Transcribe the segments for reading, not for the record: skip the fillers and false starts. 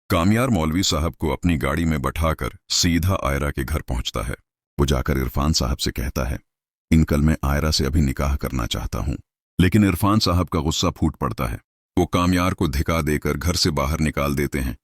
कामयार मौलवी साहब को अपनी गाड़ी में बैठाकर सीधा आयरा के घर पहुंचता है। वो जाकर इरफान साहब से कहता है, इनकल मैं आयरा से अभी निकाह करना चाहता हूं। लेकिन इरफान साहब का गुस्सा फूट पड़ता है। वो कामयार को धिका देकर घर से बाहर निकाल देते हैं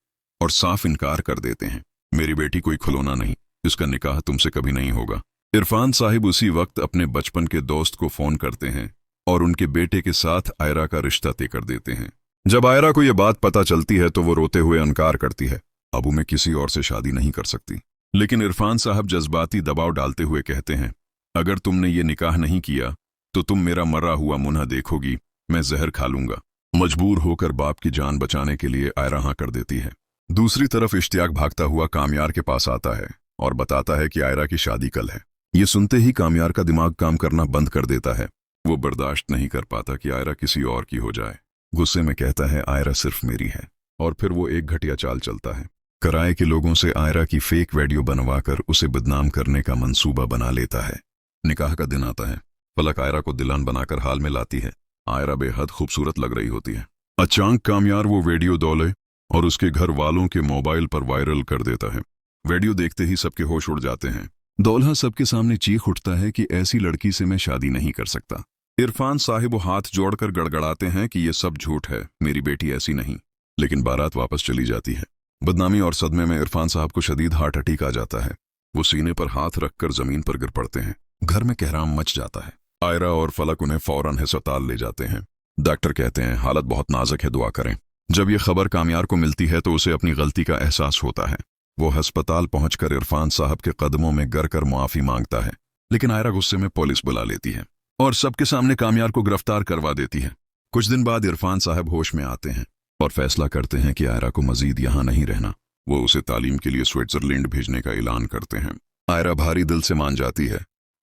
और साफ इनकार कर देते हैं, मेरी बेटी कोई खिलौना नहीं, इसका निकाह तुमसे कभी नहीं होगा। इरफान साहिब उसी वक्त अपने बचपन के दोस्त को फोन करते हैं और उनके बेटे के साथ आयरा का रिश्ता तय कर देते हैं। जब आयरा को यह बात पता चलती है तो वो रोते हुए इनकार करती है, अबू मैं किसी और से शादी नहीं कर सकती। लेकिन इरफान साहब जज्बाती दबाव डालते हुए कहते हैं, अगर तुमने ये निकाह नहीं किया तो तुम मेरा मरा हुआ मुन्ना देखोगी, मैं जहर खा लूंगा। मजबूर होकर बाप की जान बचाने के लिए आयरा हाँ कर देती है। दूसरी तरफ इश्तियाक भागता हुआ कामयार के पास आता है और बताता है कि आयरा की शादी कल है। ये सुनते ही कामयार का दिमाग काम करना बंद कर देता है। वो बर्दाश्त नहीं कर पाता कि आयरा किसी और की हो जाए। गुस्से में कहता है, आयरा सिर्फ मेरी है। और फिर वो एक घटिया चाल चलता है। किराए के लोगों से आयरा की फेक वीडियो बनवाकर उसे बदनाम करने का मंसूबा बना लेता है। निकाह का दिन आता है। फलक आयरा को दुल्हन बनाकर हाल में लाती है। आयरा बेहद खूबसूरत लग रही होती है। अचानक कामयार वो वीडियो दौले और उसके घर वालों के मोबाइल पर वायरल कर देता है। वीडियो देखते ही सबके होश उड़ जाते हैं। दौल्हा सबके सामने चीख उठता है कि ऐसी लड़की से मैं शादी नहीं कर सकता। इरफान साहिब वो हाथ जोड़कर गड़गड़ाते हैं कि ये सब झूठ है, मेरी बेटी ऐसी नहीं। लेकिन बारात वापस चली जाती है। बदनामी और सदमे में इरफान साहब को शदीद हार्ट अटैक आ जाता है। वो सीने पर हाथ रखकर जमीन पर गिर पड़ते हैं। घर में कहराम मच जाता है। आयरा और फलक उन्हें फौरन अस्पताल ले जाते हैं। डॉक्टर कहते हैं हालत बहुत नाजुक है, दुआ करें। जब ये खबर कामयार को मिलती है तो उसे अपनी गलती का एहसास होता है। वो अस्पताल पहुंचकर इरफान साहब के कदमों में गिर कर मुआफी मांगता है। लेकिन आयरा गुस्से में पुलिस बुला लेती है और सबके सामने कामयार को गिरफ्तार करवा देती है। कुछ दिन बाद इरफान साहब होश में आते हैं और फैसला करते हैं कि आयरा को मजीद यहाँ नहीं रहना। वो उसे तालीम के लिए स्विट्जरलैंड भेजने का ऐलान करते हैं। आयरा भारी दिल से मान जाती है।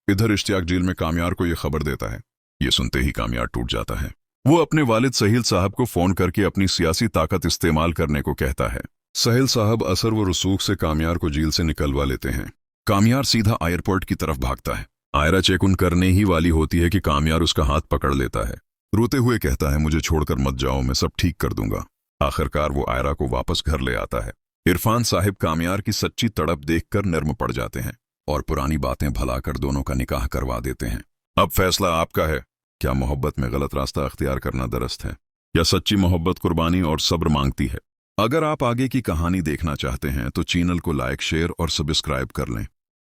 इधर इश्तियाक जेल में कामयार को यह खबर देता है। ये सुनते ही कामयार टूट जाता है। वो अपने वालिद सहील साहब को फोन करके अपनी सियासी ताकत इस्तेमाल करने को कहता है। सहील साहब असर व रसूख से कामयार को जेल से निकलवा लेते हैं। कामयार सीधा एयरपोर्ट की तरफ भागता है। आयरा चेक उन करने ही वाली होती है कि कामयार उसका हाथ पकड़ लेता है। रोते हुए कहता है, मुझे छोड़कर मत जाओ, मैं सब ठीक कर दूंगा। आखिरकार वो आयरा को वापस घर ले आता है। इरफान साहिब कामयार की सच्ची तड़प देखकर नर्म पड़ जाते हैं और पुरानी बातें भुलाकर दोनों का निकाह करवा देते हैं। अब फैसला आपका है। क्या मोहब्बत में गलत रास्ता अख्तियार करना दुरुस्त है, या सच्ची मोहब्बत कुर्बानी और सब्र मांगती है? अगर आप आगे की कहानी देखना चाहते हैं तो चैनल को लाइक, शेयर और सब्सक्राइब कर लें।